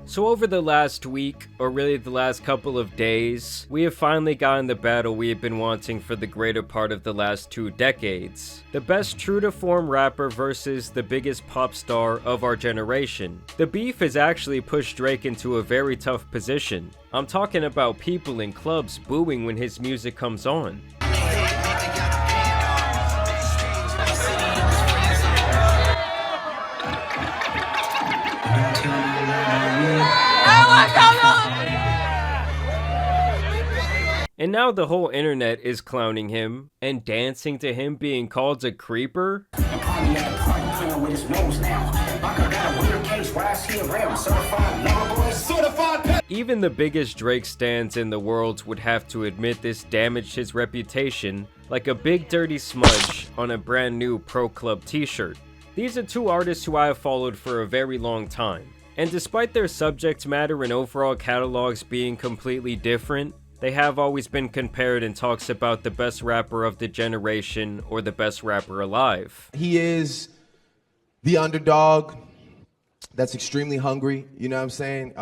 So over the last week, or really the last couple of days, we have finally gotten the battle we have been wanting for the greater part of the last 2 decades. The best true-to-form rapper versus the biggest pop star of our generation. The beef has actually pushed Drake into a very tough position. I'm talking about people in clubs booing when his music comes on. And now the whole internet is clowning him and dancing to him being called a creeper. Even the biggest Drake stans in the world would have to admit this damaged his reputation like a big dirty smudge on a brand new Pro Club t-shirt. These are 2 artists who I have followed for a very long time. And despite their subject matter and overall catalogs being completely different, they have always been compared in talks about the best rapper of the generation or the best rapper alive. He is the underdog that's extremely hungry, you know what I'm saying?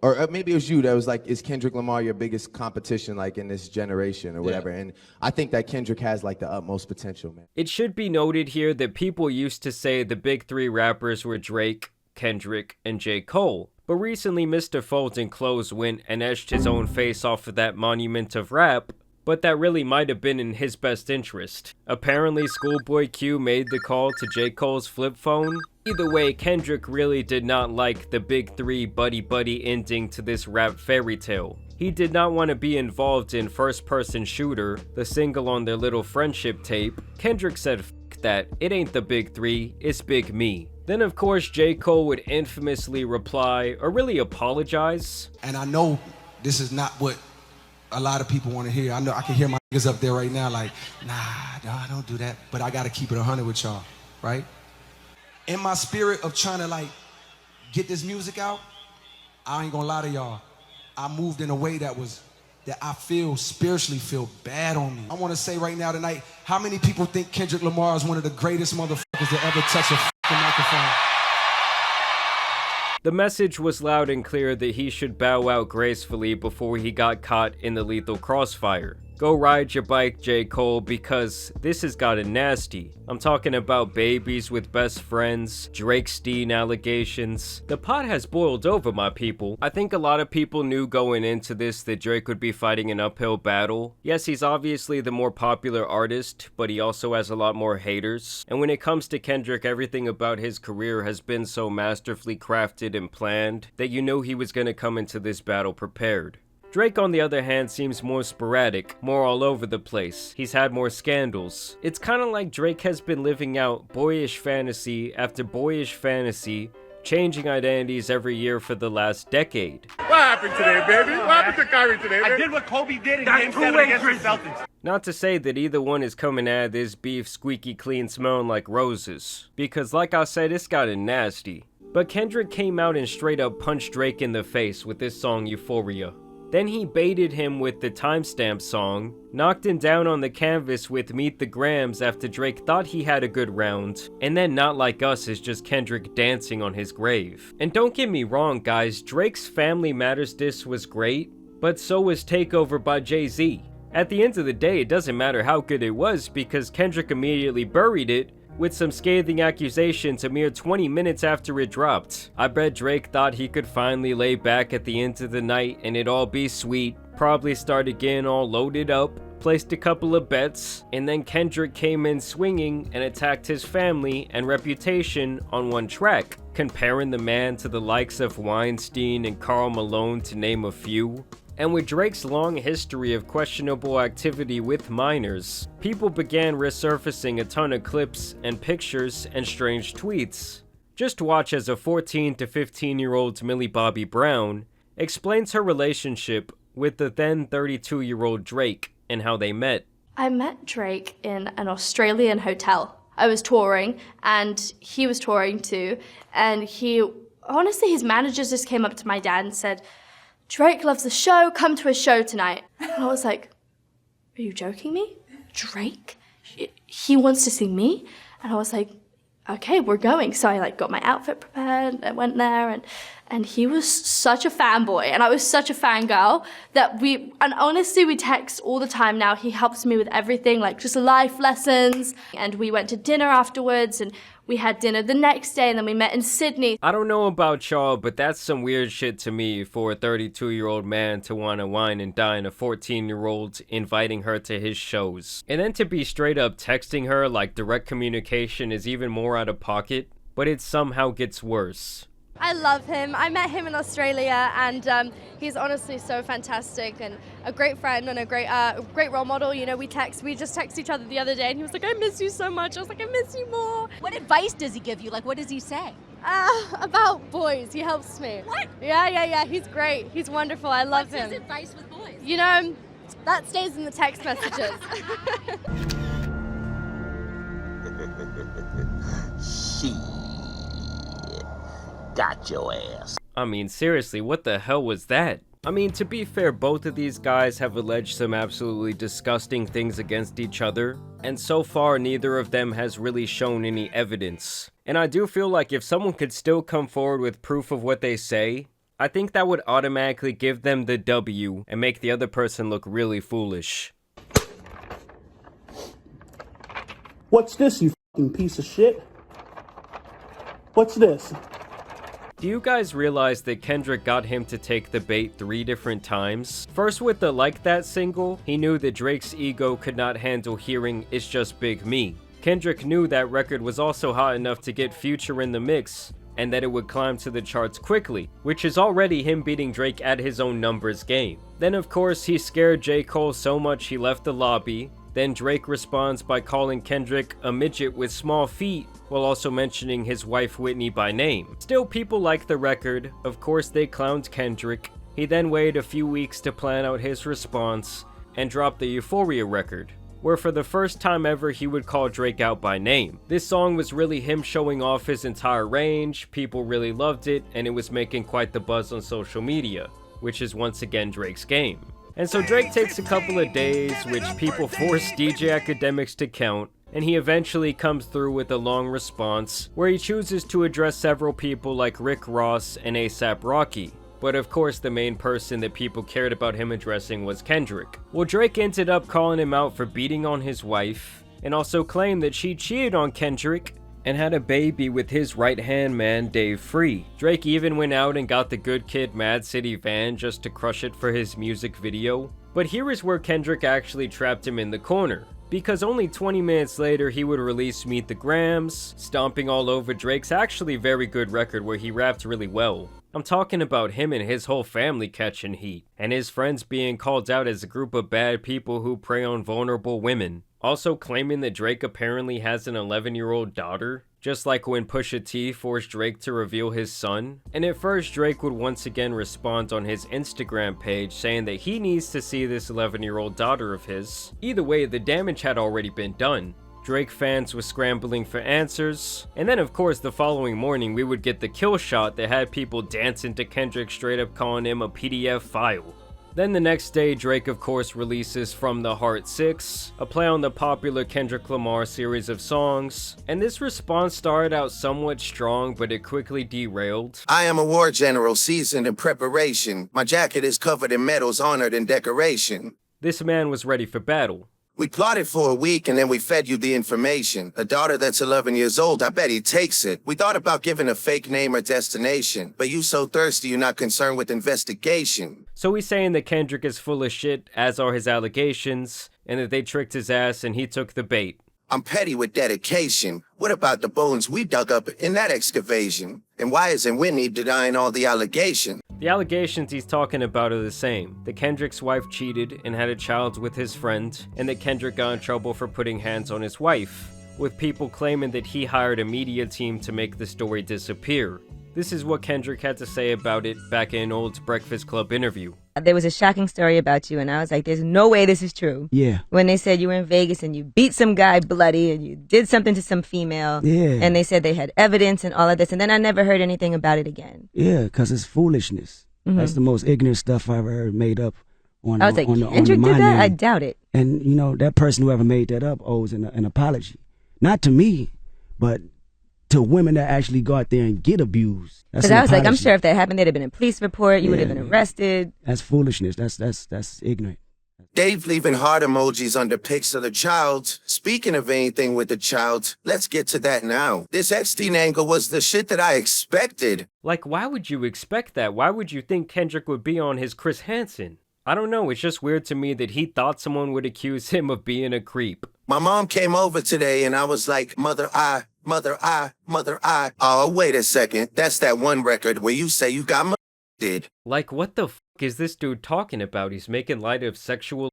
Or maybe it was you that was like, is Kendrick Lamar your biggest competition like in this generation or whatever? Yeah. And I think that Kendrick has like the utmost potential, man. It should be noted here that people used to say the big 3 rappers were Drake, Kendrick, and J. Cole. But recently Mr. Fulton Clothes went and etched his own face off of that monument of rap, but that really might have been in his best interest. Apparently Schoolboy Q made the call to J. Cole's flip phone. Either way, Kendrick really did not like the big 3 buddy-buddy ending to this rap fairy tale. He did not want to be involved in First Person Shooter, the single on their little friendship tape. Kendrick said f that, it ain't the big 3, it's big me. Then of course J. Cole would infamously reply, or really apologize. And I know this is not what a lot of people want to hear. I know I can hear my niggas up there right now like, nah, don't do that. But I gotta keep it 100 with y'all, right? In my spirit of trying to like get this music out, I ain't gonna lie to y'all. I moved in a way that I spiritually feel bad on me. I wanna say right now tonight, how many people think Kendrick Lamar is one of the greatest motherfuckers to ever touch a fucking microphone? The message was loud and clear that he should bow out gracefully before he got caught in the lethal crossfire. Go ride your bike, J. Cole, because this has gotten nasty. I'm talking about babies with best friends, Drake-Steen allegations. The pot has boiled over, my people. I think a lot of people knew going into this that Drake would be fighting an uphill battle. Yes, he's obviously the more popular artist, but he also has a lot more haters. And when it comes to Kendrick, everything about his career has been so masterfully crafted and planned that you knew he was gonna come into this battle prepared. Drake, on the other hand, seems more sporadic, more all over the place. He's had more scandals. It's kinda like Drake has been living out boyish fantasy after boyish fantasy, changing identities every year for the last decade. What happened today, baby? What happened to Kyrie today, man? I did what Kobe did in Game 7 against the Celtics. Not to say that either one is coming out of this beef squeaky clean smelling like roses, because like I said, it's gotten nasty. But Kendrick came out and straight up punched Drake in the face with this song Euphoria. Then he baited him with the Timestamp song, knocked him down on the canvas with Meet the Grams after Drake thought he had a good round, and then Not Like Us is just Kendrick dancing on his grave. And don't get me wrong guys, Drake's Family Matters diss was great, but so was Takeover by Jay-Z. At the end of the day, it doesn't matter how good it was because Kendrick immediately buried it with some scathing accusations a mere 20 minutes after it dropped. I bet Drake thought he could finally lay back at the end of the night and it all be sweet, probably start again all loaded up, placed a couple of bets, and then Kendrick came in swinging and attacked his family and reputation on one track, comparing the man to the likes of Weinstein and Karl Malone to name a few. And with Drake's long history of questionable activity with minors, people began resurfacing a ton of clips and pictures and strange tweets. Just watch as a 14 to 15-year-old Millie Bobby Brown explains her relationship with the then 32-year-old Drake and how they met. I met Drake in an Australian hotel. I was touring and he was touring too, and honestly his managers just came up to my dad and said, Drake loves the show, come to his show tonight. And I was like, are you joking me? Drake? He wants to see me? And I was like, okay, we're going. So I got my outfit prepared, I went there, And he was such a fanboy, and I was such a fangirl that and honestly, we text all the time now. He helps me with everything, like just life lessons. And we went to dinner afterwards, and we had dinner the next day, and then we met in Sydney. I don't know about y'all, but that's some weird shit to me for a 32-year-old man to want to wine and dine a 14-year-old, inviting her to his shows. And then to be straight up texting her like direct communication is even more out of pocket, but it somehow gets worse. I love him. I met him in Australia, and he's honestly so fantastic and a great friend and a great role model. You know, we just texted each other the other day, and he was like, "I miss you so much." I was like, "I miss you more." What advice does he give you? Like, what does he say? About boys. He helps me. What? Yeah. He's great. He's wonderful. I love him. What's his advice with boys? You know, that stays in the text messages. Got your ass. I mean, seriously, what the hell was that? I mean, to be fair, both of these guys have alleged some absolutely disgusting things against each other, and so far neither of them has really shown any evidence. And I do feel like if someone could still come forward with proof of what they say, I think that would automatically give them the W and make the other person look really foolish. What's this, you fucking piece of shit? What's this? Do you guys realize that Kendrick got him to take the bait 3 different times? First with the Like That single, he knew that Drake's ego could not handle hearing It's Just Big Me. Kendrick knew that record was also hot enough to get Future in the mix, and that it would climb to the charts quickly, which is already him beating Drake at his own numbers game. Then of course he scared J. Cole so much he left the lobby. Then Drake responds by calling Kendrick a midget with small feet, while also mentioning his wife Whitney by name. Still, people like the record. Of course they clowned Kendrick. He then waited a few weeks to plan out his response, and dropped the Euphoria record, where for the first time ever he would call Drake out by name. This song was really him showing off his entire range, people really loved it, and it was making quite the buzz on social media, which is once again Drake's game. And so Drake takes a couple of days, which people force DJ Academics to count, and he eventually comes through with a long response, where he chooses to address several people like Rick Ross and A$AP Rocky. But of course the main person that people cared about him addressing was Kendrick. Well, Drake ended up calling him out for beating on his wife, and also claimed that she cheated on Kendrick and had a baby with his right-hand man Dave Free. Drake even went out and got the Good Kid Mad City van just to crush it for his music video. But here is where Kendrick actually trapped him in the corner, because only 20 minutes later he would release Meet the Grams, stomping all over Drake's actually very good record where he rapped really well. I'm talking about him and his whole family catching heat, and his friends being called out as a group of bad people who prey on vulnerable women. Also claiming that Drake apparently has an 11-year-old daughter, just like when Pusha T forced Drake to reveal his son. And at first Drake would once again respond on his Instagram page saying that he needs to see this 11-year-old daughter of his. Either way, the damage had already been done. Drake fans were scrambling for answers, and then of course the following morning we would get the kill shot that had people dancing to Kendrick straight up calling him a PDF file. Then the next day, Drake of course releases From the Heart 6, a play on the popular Kendrick Lamar series of songs, and this response started out somewhat strong, but it quickly derailed. I am a war general seasoned in preparation. My jacket is covered in medals honored in decoration. This man was ready for battle. We plotted for a week and then we fed you the information. A daughter that's 11 years old, I bet he takes it. We thought about giving a fake name or destination, but you so thirsty you're not concerned with investigation. So he's saying that Kendrick is full of shit, as are his allegations, and that they tricked his ass and he took the bait. I'm petty with dedication. What about the bones we dug up in that excavation? And why isn't Whitney denying all the allegations? The allegations he's talking about are the same. That Kendrick's wife cheated and had a child with his friend, and that Kendrick got in trouble for putting hands on his wife, with people claiming that he hired a media team to make the story disappear. This is what Kendrick had to say about it back in an old Breakfast Club interview. There was a shocking story about you, and I was like, there's no way this is true. Yeah. When they said you were in Vegas and you beat some guy bloody and you did something to some female. Yeah. And they said they had evidence and all of this, and then I never heard anything about it again. Yeah, because it's foolishness. Mm-hmm. That's the most ignorant stuff I ever heard made up on I was like, on Kendrick did that? name. I doubt it. And, you know, that person whoever made that up owes an apology. Not to me, but to women that actually go out there and get abused. Because I was like, I'm sure if that happened, there'd have been a police report. You would have been arrested. That's foolishness. That's ignorant. Dave leaving heart emojis under pics of the child. Speaking of anything with the child, let's get to that now. This Epstein angle was the shit that I expected. Like, why would you expect that? Why would you think Kendrick would be on his Chris Hansen? I don't know, it's just weird to me that he thought someone would accuse him of being a creep. My mom came over today and I was like, mother, I. Oh, wait a second. That's that one record where you say you got did. Like, what the fuck is this dude talking about? He's making light of sexual.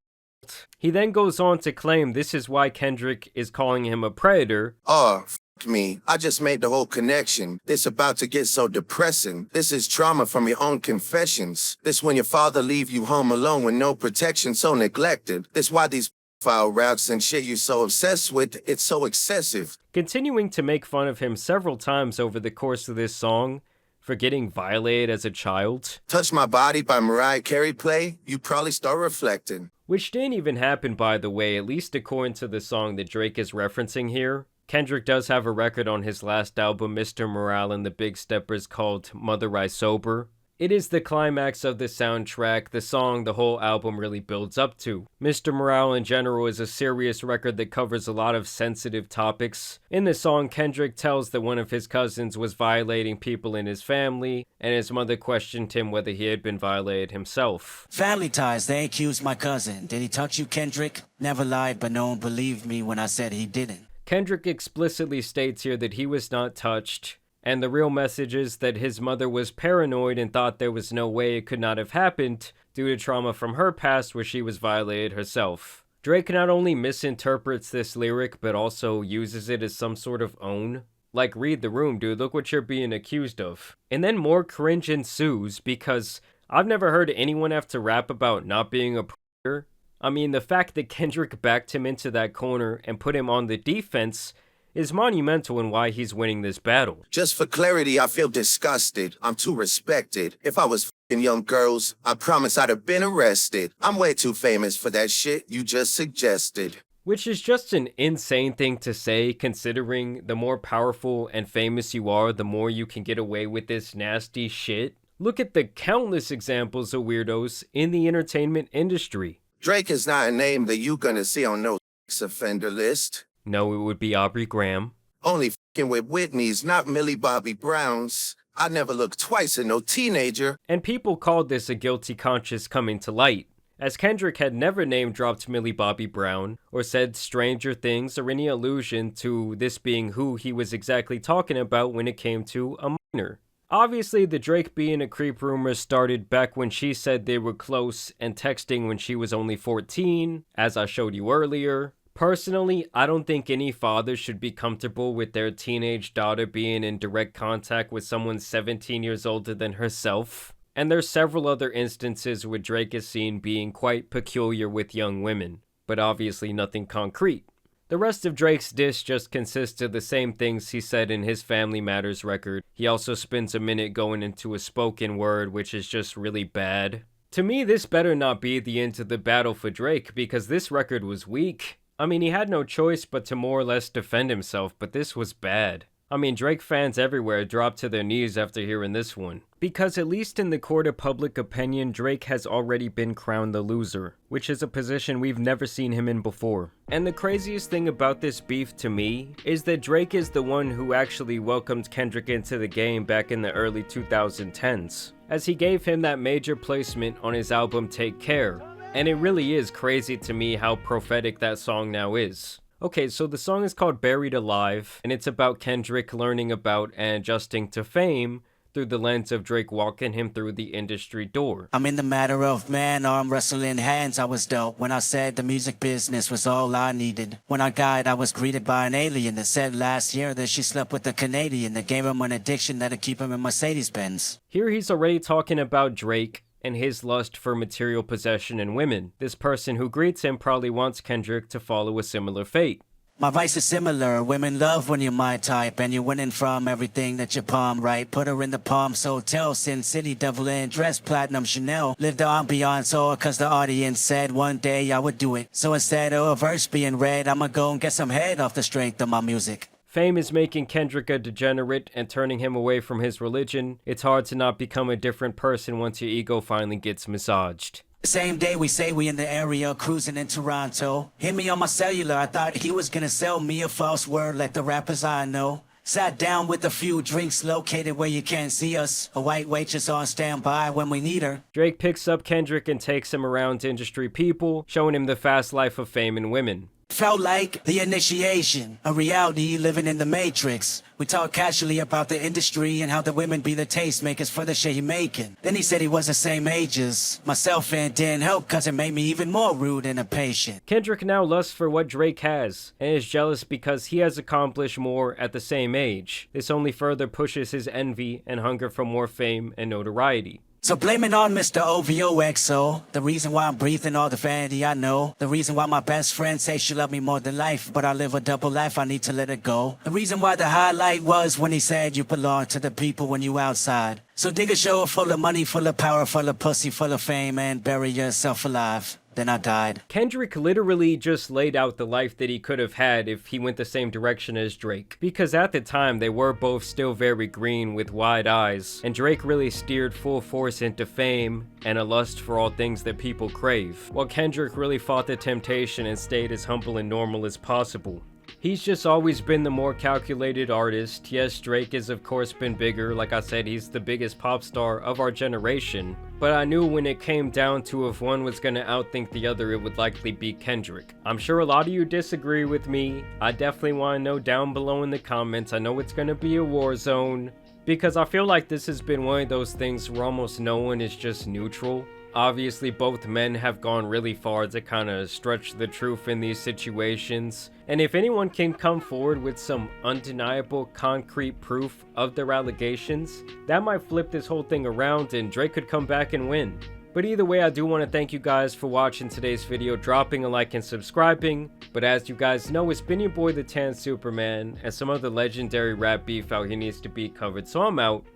He then goes on to claim this is why Kendrick is calling him a predator. Oh, f me. I just made the whole connection. This about to get so depressing. This is trauma from your own confessions. This when your father leave you home alone with no protection, so neglected. This why these file routes and shit you so obsessed with, it's so excessive. Continuing to make fun of him several times over the course of this song for getting violated as a child. Touch My Body by Mariah Carey play, you probably start reflecting. Which didn't even happen, by the way, at least according to the song that Drake is referencing here. Kendrick does have a record on his last album, Mr. Morale and the Big Steppers, called Mother I Sober. It is the climax of the soundtrack, the song the whole album really builds up to. Mr. Morale in general is a serious record that covers a lot of sensitive topics. In the song, Kendrick tells that one of his cousins was violating people in his family, and his mother questioned him whether he had been violated himself. Family ties, they accused my cousin. Did he touch you, Kendrick? Never lied, but no one believed me when I said he didn't. Kendrick explicitly states here that he was not touched, and the real message is that his mother was paranoid and thought there was no way it could not have happened due to trauma from her past where she was violated herself. Drake not only misinterprets this lyric, but also uses it as some sort of own. Like, read the room, dude, look what you're being accused of. And then more cringe ensues because I've never heard anyone have to rap about not being a predator. I mean, the fact that Kendrick backed him into that corner and put him on the defense is monumental in why he's winning this battle. Just for clarity, I feel disgusted. I'm too respected. If I was f***ing young girls, I promise I'd have been arrested. I'm way too famous for that shit you just suggested. Which is just an insane thing to say, considering the more powerful and famous you are, the more you can get away with this nasty shit. Look at the countless examples of weirdos in the entertainment industry. Drake is not a name that you gonna see on no sex offender list. No, it would be Aubrey Graham. Only f***ing with Whitney's, not Millie Bobby Brown's. I never looked twice at no teenager. And people called this a guilty conscience coming to light, as Kendrick had never name-dropped Millie Bobby Brown, or said stranger things or any allusion to this being who he was exactly talking about when it came to a minor. Obviously, the Drake being a creep rumor started back when she said they were close and texting when she was only 14, as I showed you earlier. Personally, I don't think any father should be comfortable with their teenage daughter being in direct contact with someone 17 years older than herself. And there's several other instances where Drake is seen being quite peculiar with young women, but obviously nothing concrete. The rest of Drake's diss just consists of the same things he said in his Family Matters record. He also spends a minute going into a spoken word, which is just really bad. To me, this better not be the end of the battle for Drake, because this record was weak. I mean, he had no choice but to more or less defend himself, but this was bad. I mean, Drake fans everywhere dropped to their knees after hearing this one. Because at least in the court of public opinion, Drake has already been crowned the loser, which is a position we've never seen him in before. And the craziest thing about this beef to me is that Drake is the one who actually welcomed Kendrick into the game back in the early 2010s, as he gave him that major placement on his album Take Care. And it really is crazy to me how prophetic that song now is. Okay, so the song is called Buried Alive, and it's about Kendrick learning about and adjusting to fame through the lens of Drake walking him through the industry door. I'm in the matter of man, arm wrestling hands. I was dope when I said the music business was all I needed. When I got, I was greeted by an alien that said last year that she slept with a Canadian that gave him an addiction that'd keep him in Mercedes-Benz. Here he's already talking about Drake and his lust for material possession and women. This person who greets him probably wants Kendrick to follow a similar fate. My vice is similar. Women love when you're my type and you're winning from everything that you palm right. Put her in the Palms Hotel, Sin City, Devil in dress, platinum Chanel. Live the ambiance all cause the audience said one day I would do it. So instead of a verse being read, I'ma go and get some head off the strength of my music. Fame is making Kendrick a degenerate and turning him away from his religion. It's hard to not become a different person once your ego finally gets massaged. Same day we say we in the area cruising in Toronto. Hit me on my cellular, I thought he was gonna sell me a false word like the rappers I know. Sat down with a few drinks located where you can't see us. A white waitress on standby when we need her. Drake picks up Kendrick and takes him around to industry people, showing him the fast life of fame and women. Felt like the initiation, a reality living in the matrix. We talked casually about the industry and how the women be the tastemakers for the shit he making. Then he said he was the same age as myself and didn't help cause it made me even more rude and impatient. Kendrick now lusts for what Drake has, and is jealous because he has accomplished more at the same age. This only further pushes his envy and hunger for more fame and notoriety. So blame it on Mr. OVOXO, the reason why I'm breathing all the vanity I know. The reason why my best friend say she love me more than life, but I live a double life, I need to let it go. The reason why the highlight was when he said you belong to the people when you outside. So dig a show full of money, full of power, full of pussy, full of fame, and bury yourself alive. Then I died. Kendrick literally just laid out the life that he could have had if he went the same direction as Drake. Because at the time, they were both still very green with wide eyes, and Drake really steered full force into fame and a lust for all things that people crave, while Kendrick really fought the temptation and stayed as humble and normal as possible. He's just always been the more calculated artist. Yes, Drake has of course been bigger. Like I said, he's the biggest pop star of our generation. But I knew when it came down to if one was gonna outthink the other, it would likely be Kendrick. I'm sure a lot of you disagree with me. I definitely want to know down below in the comments. I know it's gonna be a war zone, because I feel like this has been one of those things where almost no one is just neutral. Obviously, both men have gone really far to kind of stretch the truth in these situations. And if anyone can come forward with some undeniable, concrete proof of their allegations, that might flip this whole thing around and Drake could come back and win. But either way, I do want to thank you guys for watching today's video, dropping a like and subscribing. But as you guys know, it's been your boy the Tan Superman, and some other legendary rap beef out here needs to be covered. So I'm out.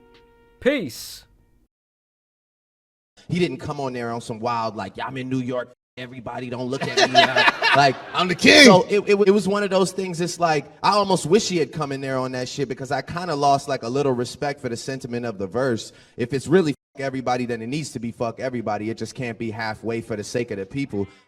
Peace! He didn't come on there on some wild, like, I'm in New York, everybody don't look at me. Like, I'm the king. So it was one of those things, it's like, I almost wish he had come in there on that shit, because I kind of lost like a little respect for the sentiment of the verse. If it's really fuck everybody, then it needs to be fuck everybody. It just can't be halfway for the sake of the people.